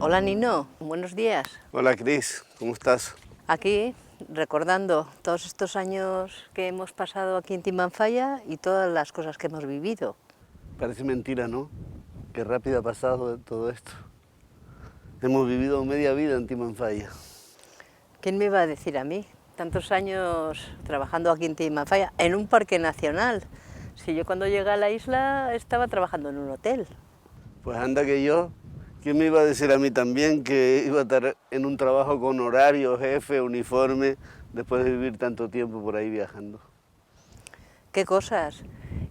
Hola Nino, buenos días. Hola Cris, ¿cómo estás? Aquí recordando todos estos años que hemos pasado aquí en Timanfaya y todas las cosas que hemos vivido. Parece mentira, ¿no? Qué rápido ha pasado todo esto. Hemos vivido media vida en Timanfaya. ¿Quién me iba a decir a mí? Tantos años trabajando aquí en Timanfaya, en un parque nacional. Si yo cuando llegué a la isla estaba trabajando en un hotel. Pues anda que yo, ¿quién me iba a decir a mí también que iba a estar en un trabajo con horario, jefe, uniforme, después de vivir tanto tiempo por ahí viajando? ¿Qué cosas?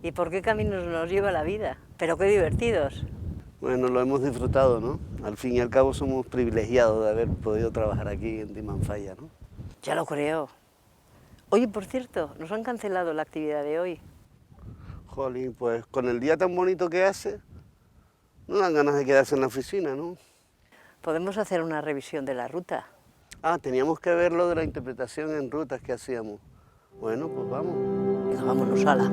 ¿Y por qué caminos nos lleva la vida? Pero qué divertidos. Bueno, lo hemos disfrutado, ¿no? Al fin y al cabo somos privilegiados de haber podido trabajar aquí en Timanfaya, ¿no? Ya lo creo. Oye, por cierto, nos han cancelado la actividad de hoy. Jolín, pues con el día tan bonito que hace, no dan ganas de quedarse en la oficina, ¿no? Podemos hacer una revisión de la ruta. Ah, teníamos que ver lo de la interpretación en rutas que hacíamos. Bueno, pues vamos. Venga, vámonos, ala.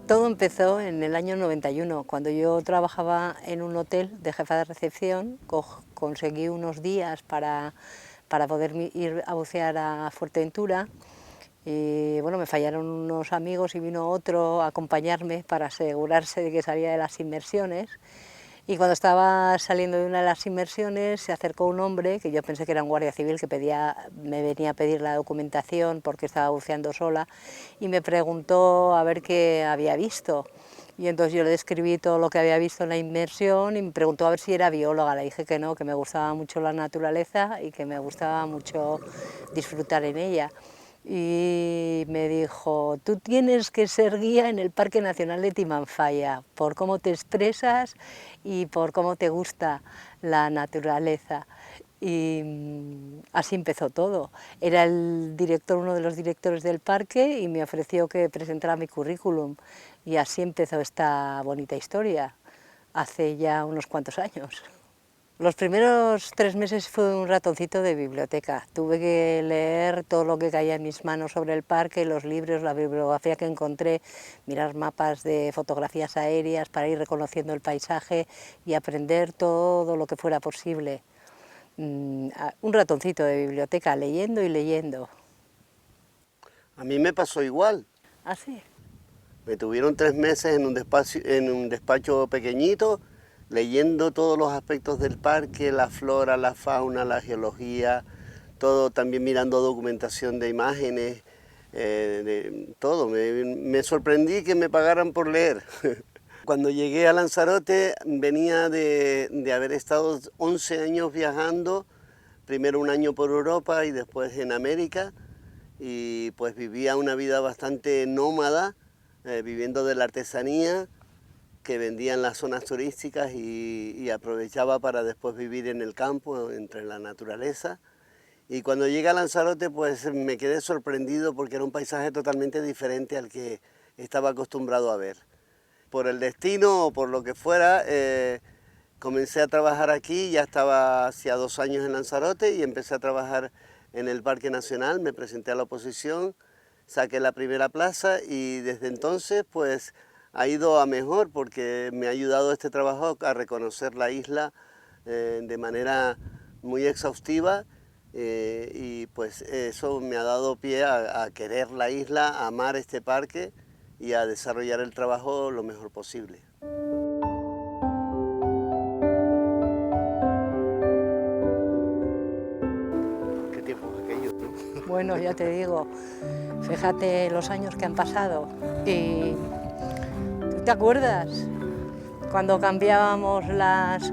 Todo empezó en el año 91, cuando yo trabajaba en un hotel de jefa de recepción, conseguí unos días para poder ir a bucear a Fuerteventura y bueno, me fallaron unos amigos y vino otro a acompañarme para asegurarse de que salía de las inmersiones. Y cuando estaba saliendo de una de las inmersiones se acercó un hombre, que yo pensé que era un guardia civil, que me venía a pedir la documentación porque estaba buceando sola, y me preguntó a ver qué había visto. Y entonces yo le describí todo lo que había visto en la inmersión y me preguntó a ver si era bióloga. Le dije que no, que me gustaba mucho la naturaleza y que me gustaba mucho disfrutar en ella. Y me dijo, tú tienes que ser guía en el Parque Nacional de Timanfaya, por cómo te expresas y por cómo te gusta la naturaleza. Y así empezó todo. Era el director, uno de los directores del parque, y me ofreció que presentara mi currículum. Y así empezó esta bonita historia, hace ya unos cuantos años. Los primeros 3 meses fue un ratoncito de biblioteca. Tuve que leer todo lo que caía en mis manos sobre el parque, los libros, la bibliografía que encontré, mirar mapas de fotografías aéreas para ir reconociendo el paisaje y aprender todo lo que fuera posible. Un ratoncito de biblioteca, leyendo y leyendo. A mí me pasó igual. ¿Ah, sí? Me tuvieron 3 meses en un despacho pequeñito, leyendo todos los aspectos del parque, la flora, la fauna, la geología, todo, también mirando documentación de imágenes, todo. Me sorprendí que me pagaran por leer. Cuando llegué a Lanzarote venía de haber estado 11 años viajando, primero un año por Europa y después en América, y pues vivía una vida bastante nómada, viviendo de la artesanía que vendía en las zonas turísticas y aprovechaba para después vivir en el campo, entre la naturaleza. Y cuando llegué a Lanzarote pues me quedé sorprendido porque era un paisaje totalmente diferente al que estaba acostumbrado a ver. Por el destino o por lo que fuera, comencé a trabajar aquí, ya estaba hacía 2 años en Lanzarote y empecé a trabajar en el Parque Nacional, me presenté a la oposición, saqué la primera plaza y desde entonces pues ha ido a mejor porque me ha ayudado este trabajo a reconocer la isla de manera muy exhaustiva y pues eso me ha dado pie a querer la isla, a amar este parque y a desarrollar el trabajo lo mejor posible. ¿Qué tiempo aquello, no? Bueno, ya te digo, fíjate los años que han pasado. ¿Y tú te acuerdas cuando cambiábamos las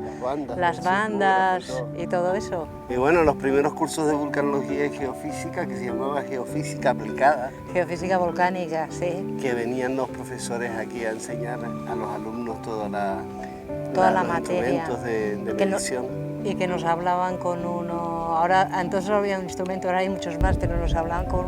bandas y todo eso? Y bueno, los primeros cursos de vulcanología y geofísica, que se llamaba geofísica aplicada. Geofísica volcánica, sí. Que venían los profesores aquí a enseñar a los alumnos toda la materia. Instrumentos de medición. Y que nos hablaban con uno, ahora entonces no había un instrumento, ahora hay muchos más, pero nos hablaban con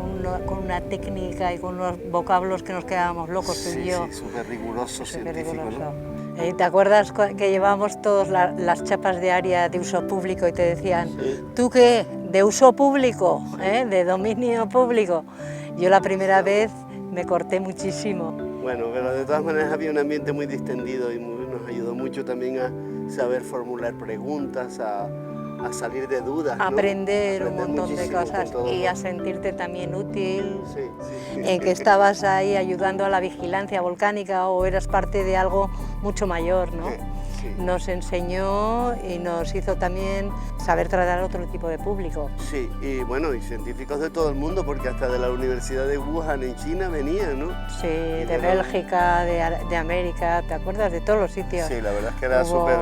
una técnica y con unos vocablos que nos quedábamos locos, tú y yo. Sí, súper riguroso, científico, ¿no? ¿Te acuerdas que llevábamos todas las chapas de área de uso público y te decían, Sí. ¿tú qué? ¿De uso público? ¿De dominio público? Yo la primera vez me corté muchísimo. Bueno, pero de todas maneras había un ambiente muy distendido y nos ayudó mucho también a saber formular preguntas, a salir de dudas, ¿no? Aprender un montón de cosas y a sentirte también útil, en que estabas ahí ayudando a la vigilancia volcánica o eras parte de algo mucho mayor, ¿no? Sí. Nos enseñó y nos hizo también saber tratar a otro tipo de público. Sí, y bueno, y científicos de todo el mundo, porque hasta de la Universidad de Wuhan en China venían, ¿no? Sí, de Bélgica, de América, ¿te acuerdas? De todos los sitios. Sí, la verdad es que era súper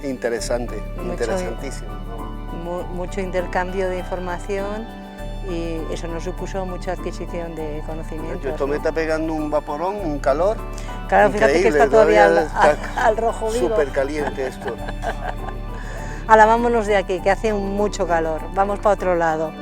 interesante, interesantísimo. Mucho intercambio de información y eso nos supuso mucha adquisición de conocimientos. Esto me está pegando un vaporón, un calor. Claro, fíjate que está todavía al rojo vivo. Súper caliente esto. Ahora vámonos de aquí, que hace mucho calor. Vamos para otro lado.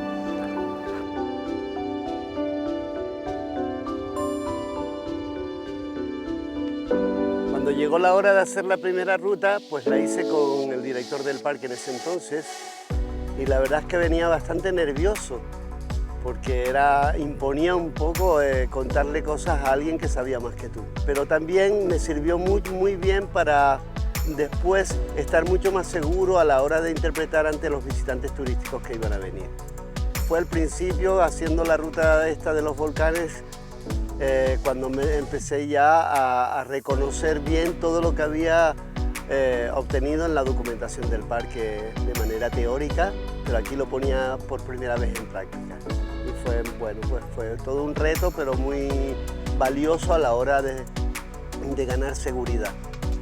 Cuando llegó la hora de hacer la primera ruta, pues la hice con el director del parque en ese entonces y la verdad es que venía bastante nervioso porque imponía un poco contarle cosas a alguien que sabía más que tú. Pero también me sirvió muy bien para después estar mucho más seguro a la hora de interpretar ante los visitantes turísticos que iban a venir. Fue al principio, haciendo la ruta esta de los volcanes, cuando empecé ya a reconocer bien todo lo que había obtenido en la documentación del parque de manera teórica, pero aquí lo ponía por primera vez en práctica. Y fue, bueno, pues fue todo un reto, pero muy valioso a la hora de ganar seguridad.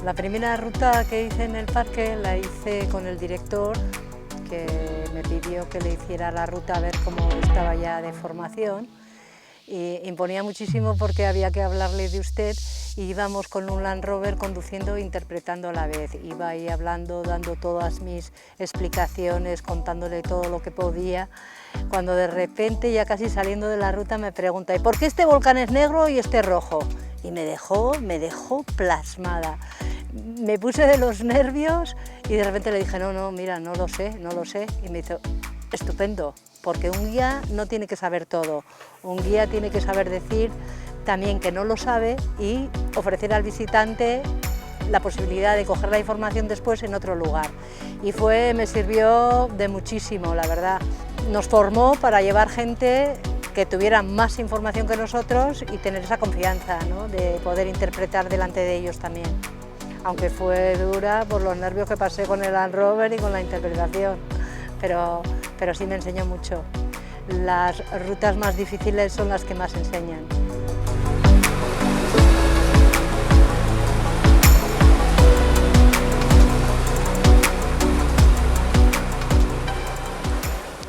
La primera ruta que hice en el parque la hice con el director, que me pidió que le hiciera la ruta a ver cómo estaba ya de formación. Y imponía muchísimo porque había que hablarle de usted y íbamos con un Land Rover conduciendo e interpretando a la vez. Iba ahí hablando, dando todas mis explicaciones, contándole todo lo que podía, cuando de repente, ya casi saliendo de la ruta, me pregunta ¿y por qué este volcán es negro y este rojo? Y me dejó plasmada. Me puse de los nervios y de repente le dije no, mira, no lo sé. Y me hizo estupendo. Porque un guía no tiene que saber todo, un guía tiene que saber decir también que no lo sabe y ofrecer al visitante la posibilidad de coger la información después en otro lugar. Y me sirvió de muchísimo, la verdad. Nos formó para llevar gente que tuviera más información que nosotros y tener esa confianza, ¿no? De poder interpretar delante de ellos también. Aunque fue dura por los nervios que pasé con el Land Rover y con la interpretación. Pero sí me enseñó mucho. Las rutas más difíciles son las que más enseñan.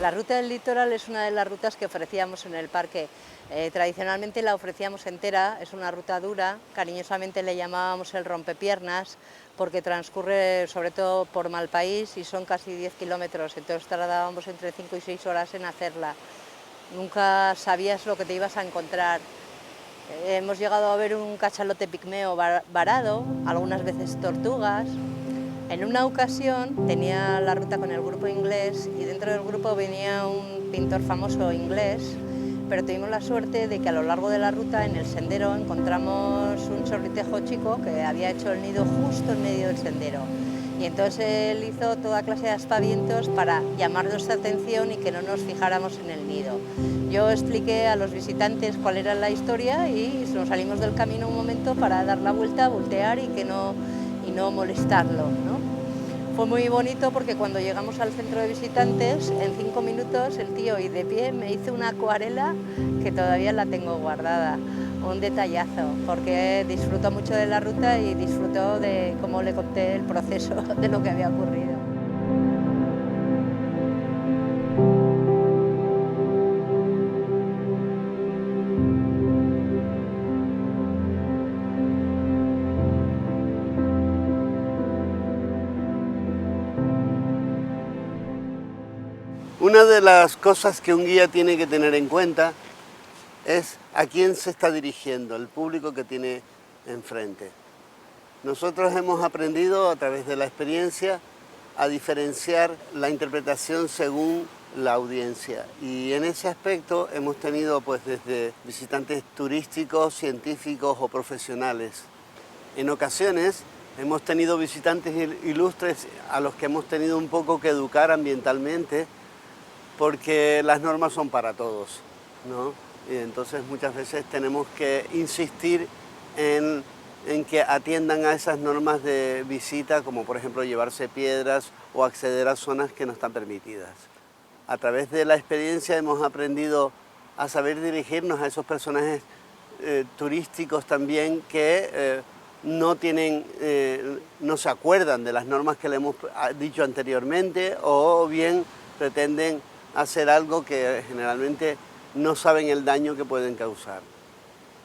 La ruta del litoral es una de las rutas que ofrecíamos en el parque. Tradicionalmente la ofrecíamos entera, es una ruta dura, cariñosamente le llamábamos el rompepiernas, porque transcurre sobre todo por Malpaís y son casi 10 kilómetros, entonces tardábamos entre 5 y 6 horas en hacerla. Nunca sabías lo que te ibas a encontrar. Hemos llegado a ver un cachalote pigmeo varado, algunas veces tortugas. En una ocasión tenía la ruta con el grupo inglés y dentro del grupo venía un pintor famoso inglés, pero tuvimos la suerte de que a lo largo de la ruta en el sendero encontramos un chorlitejo chico que había hecho el nido justo en medio del sendero. Y entonces él hizo toda clase de aspavientos para llamar nuestra atención y que no nos fijáramos en el nido. Yo expliqué a los visitantes cuál era la historia y nos salimos del camino un momento para dar la vuelta, voltear y no molestarlo, ¿no? Fue muy bonito porque cuando llegamos al centro de visitantes, en 5 minutos el tío y de pie me hizo una acuarela que todavía la tengo guardada. Un detallazo, porque disfrutó mucho de la ruta y disfrutó de cómo le conté el proceso de lo que había ocurrido. Una de las cosas que un guía tiene que tener en cuenta es a quién se está dirigiendo, el público que tiene enfrente. Nosotros hemos aprendido a través de la experiencia a diferenciar la interpretación según la audiencia, y en ese aspecto hemos tenido pues desde visitantes turísticos, científicos o profesionales. En ocasiones hemos tenido visitantes ilustres a los que hemos tenido un poco que educar ambientalmente, porque las normas son para todos, ¿no? Y entonces muchas veces tenemos que insistir en que atiendan a esas normas de visita, como por ejemplo llevarse piedras o acceder a zonas que no están permitidas. A través de la experiencia hemos aprendido a saber dirigirnos a esos personajes turísticos también que no se acuerdan de las normas que le hemos dicho anteriormente, o bien pretenden hacer algo que generalmente no saben el daño que pueden causar,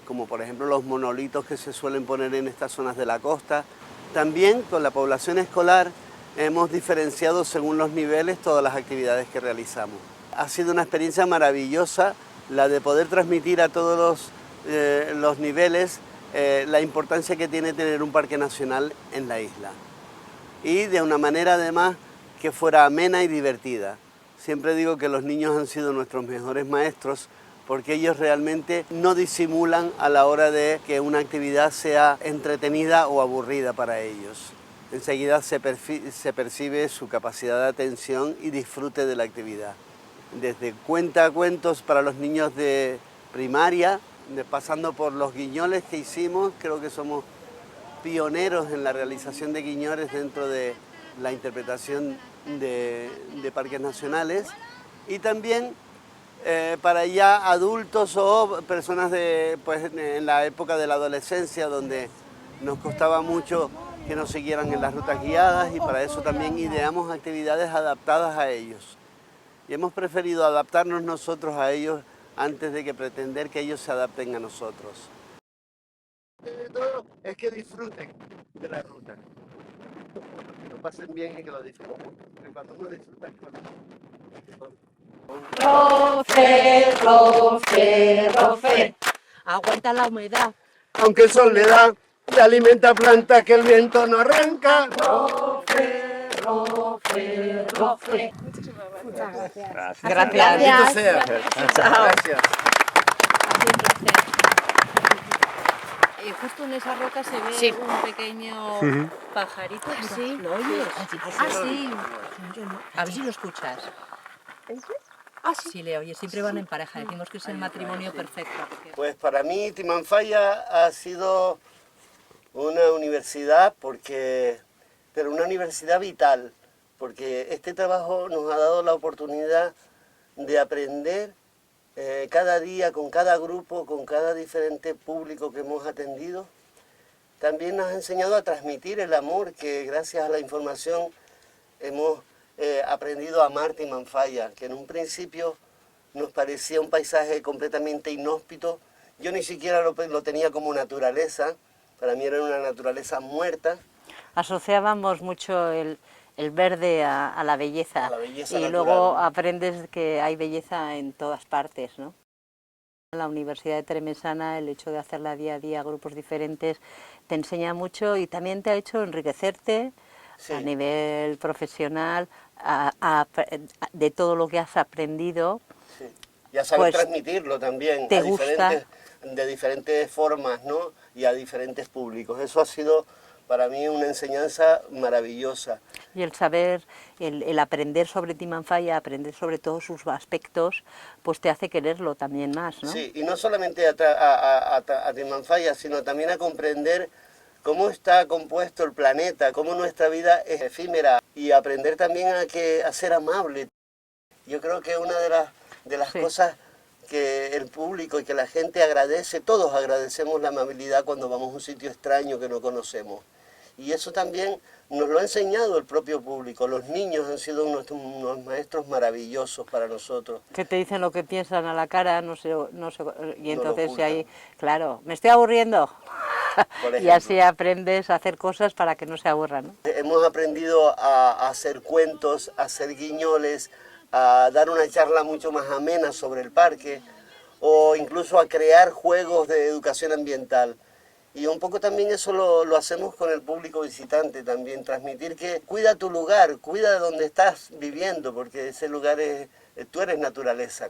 como por ejemplo los monolitos que se suelen poner en estas zonas de la costa. También con la población escolar hemos diferenciado según los niveles todas las actividades que realizamos. Ha sido una experiencia maravillosa la de poder transmitir a todos los niveles la importancia que tiene tener un parque nacional en la isla, y de una manera además que fuera amena y divertida. Siempre digo que los niños han sido nuestros mejores maestros, porque ellos realmente no disimulan a la hora de que una actividad sea entretenida o aburrida para ellos. Enseguida se percibe su capacidad de atención y disfrute de la actividad. Desde cuentacuentos para los niños de primaria, pasando por los guiñoles que hicimos. Creo que somos pioneros en la realización de guiñoles dentro de la interpretación de parques nacionales, y también para ya adultos o personas en la época de la adolescencia, donde nos costaba mucho que nos siguieran en las rutas guiadas, y para eso también ideamos actividades adaptadas a ellos. Y hemos preferido adaptarnos nosotros a ellos antes de que pretender que ellos se adapten a nosotros. Todo es que disfruten de la ruta, que lo pasen bien y que lo disfruten. Cuando uno disfruta, Rofe, rofe, rofe, aguanta la humedad. aunque el sol le da, le alimenta planta que el viento no arranca. Rofe, rofe, rofe. Muchas gracias. Gracias. Bendito sea. Chao. Gracias. Justo en esa roca se ve Sí. un pequeño pajarito. Sí. ¿Lo oyes? Ah, sí. A ver si lo escuchas. Ah, sí. Si le oyes, siempre van en pareja. Decimos que es el matrimonio perfecto. Pues para mí Timanfaya ha sido una universidad, pero una universidad vital, porque este trabajo nos ha dado la oportunidad de aprender cada día con cada grupo, con cada diferente público que hemos atendido. También nos ha enseñado a transmitir el amor que gracias a la información hemos aprendido a amar Timanfaya, que en un principio nos parecía un paisaje completamente inhóspito. Yo ni siquiera lo tenía como naturaleza, para mí era una naturaleza muerta. Asociábamos mucho el verde a la belleza, A la belleza y natural, luego ¿no? aprendes que hay belleza en todas partes, ¿no? En la Universidad de Tremesana, el hecho de hacerla día a día, grupos diferentes, te enseña mucho y también te ha hecho enriquecerte Sí. a nivel profesional, de todo lo que has aprendido. Sí. Ya sabes Pues, transmitirlo también te gusta. de diferentes formas, ¿no? Y a diferentes públicos. Eso ha sido para mí una enseñanza maravillosa. Y el saber, el aprender sobre Timanfaya, aprender sobre todos sus aspectos, pues te hace quererlo también más, ¿no? Sí, y no solamente a Timanfaya, sino también a comprender cómo está compuesto el planeta, cómo nuestra vida es efímera, y aprender también a ser amable. Yo creo que una de las Sí. cosas que el público y que la gente agradece, todos agradecemos la amabilidad cuando vamos a un sitio extraño que no conocemos. Y eso también nos lo ha enseñado el propio público. Los niños han sido unos maestros maravillosos para nosotros. Que te dicen lo que piensan a la cara, y entonces ocultan. ahí, claro, me estoy aburriendo. Por Y ejemplo. así aprendes a hacer cosas para que no se aburran, ¿no? Hemos aprendido a hacer cuentos, a hacer guiñoles, a dar una charla mucho más amena sobre el parque, o incluso a crear juegos de educación ambiental. Y un poco también eso lo hacemos con el público visitante también, transmitir que cuida tu lugar, cuida donde estás viviendo, porque ese lugar es, tú eres naturaleza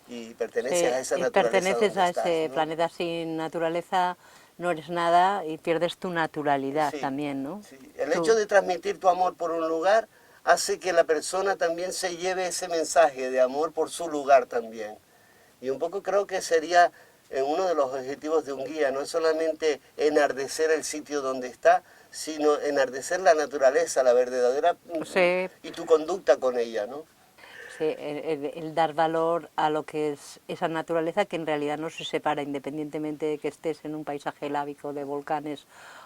y perteneces a esa y naturaleza. perteneces a estás, ese ¿no? planeta sin naturaleza, no eres nada y pierdes tu naturalidad Sí, también, ¿no? sí. El hecho de transmitir tu amor por un lugar hace que la persona también se lleve ese mensaje de amor por su lugar también. Y un poco creo que sería uno de los objetivos de un guía, no es solamente enardecer el sitio donde está, sino enardecer la naturaleza, la verdadera, Sí. y tu conducta con ella, ¿no? Sí, el dar valor a lo que es esa naturaleza que en realidad no se separa, independientemente de que estés en un paisaje lábico de volcanes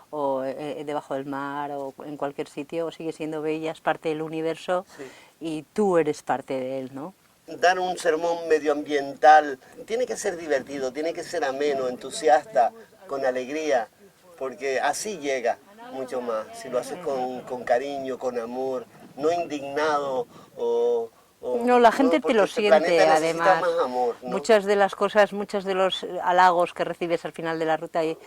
o debajo del mar o en cualquier sitio, sigue siendo bella, es parte del universo Sí. y tú eres parte de él, ¿no? Dar un sermón medioambiental tiene que ser divertido, tiene que ser ameno, entusiasta, con alegría, porque así llega mucho más, si lo haces con cariño, con amor, no indignado o No, la gente te porque lo este siente, planeta necesita además. más amor, ¿no? Muchas de las cosas, muchos de los halagos que recibes al final de la ruta, y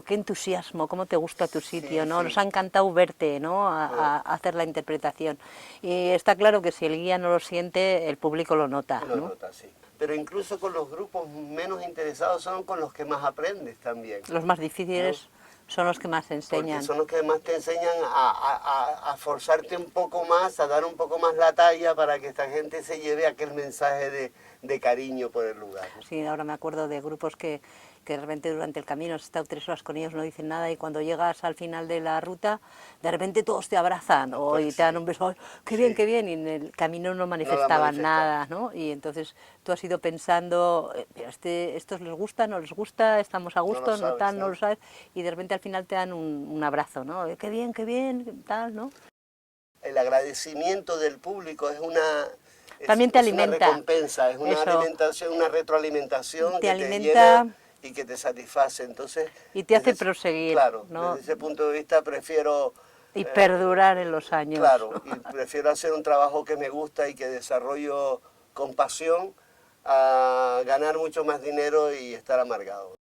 qué entusiasmo, cómo te gusta tu sitio, Sí, ¿no? sí. Nos ha encantado verte, ¿no? A hacer la interpretación. Y está claro que si el guía no lo siente, el público lo nota, Lo ¿no? nota, sí. Pero incluso con los grupos menos interesados son con los que más aprendes también. Los más difíciles son los que más Porque enseñan. son los que más te enseñan a forzarte un poco más, a dar un poco más la talla para que esta gente se lleve aquel mensaje de cariño por el lugar, ¿no? Sí, ahora me acuerdo de grupos que de repente durante el camino has estado 3 horas con ellos, no dicen nada y cuando llegas al final de la ruta, de repente todos te abrazan y te dan un beso, ¡ay, qué bien, qué bien! Y en el camino no manifestaban nada, ¿no? Y entonces tú has ido pensando, ¿estos les gusta, no les gusta, estamos a gusto, no tal, no lo sabes? Y de repente al final te dan un abrazo, ¿no? Qué bien, tal, ¿no? El agradecimiento del público es una... También te alimenta. Una recompensa, es una Eso. Alimentación, una retroalimentación Te que alimenta. te llena y que te satisface. Entonces, Y te hace proseguir, claro, ¿no? desde ese punto de vista prefiero... Y perdurar en los años. Claro, y prefiero hacer un trabajo que me gusta y que desarrollo con pasión a ganar mucho más dinero y estar amargado.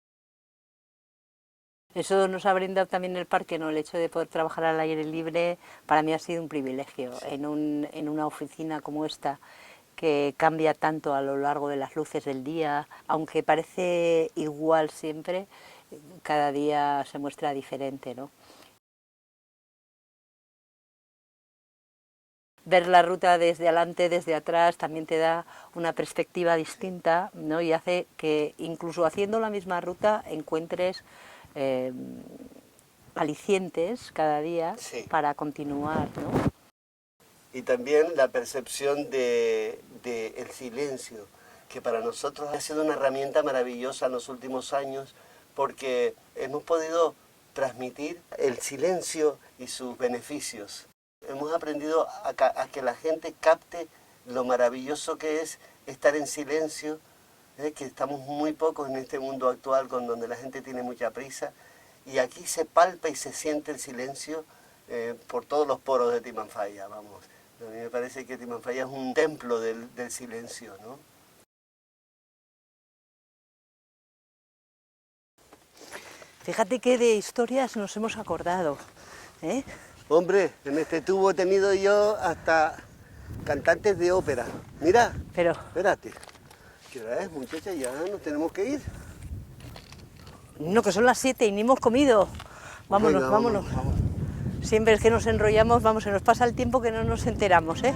Eso nos ha brindado también el parque, ¿no? El hecho de poder trabajar al aire libre para mí ha sido un privilegio. Sí. En una oficina como esta, que cambia tanto a lo largo de las luces del día, aunque parece igual siempre, cada día se muestra diferente, ¿no? Ver la ruta desde adelante, desde atrás, también te da una perspectiva distinta, ¿no? Y hace que incluso haciendo la misma ruta encuentres alicientes cada día para continuar, ¿no? Y también la percepción de el silencio, que para nosotros ha sido una herramienta maravillosa en los últimos años, porque hemos podido transmitir el silencio y sus beneficios. Hemos aprendido a que la gente capte lo maravilloso que es estar en silencio, que estamos muy pocos en este mundo actual donde la gente tiene mucha prisa, y aquí se palpa y se siente el silencio por todos los poros de Timanfaya, vamos. A mí me parece que Timanfaya es un templo del silencio, ¿no? Fíjate qué de historias nos hemos acordado, ¿eh? Hombre, en este tubo he tenido yo hasta cantantes de ópera. Mira, pero espérate. ¿Qué hora es, muchacha? Ya nos tenemos que ir. No, que son las 7 y ni hemos comido. Vámonos, Venga, vámonos. Vamos. Siempre es que nos enrollamos, vamos, se nos pasa el tiempo que no nos enteramos, ¿eh?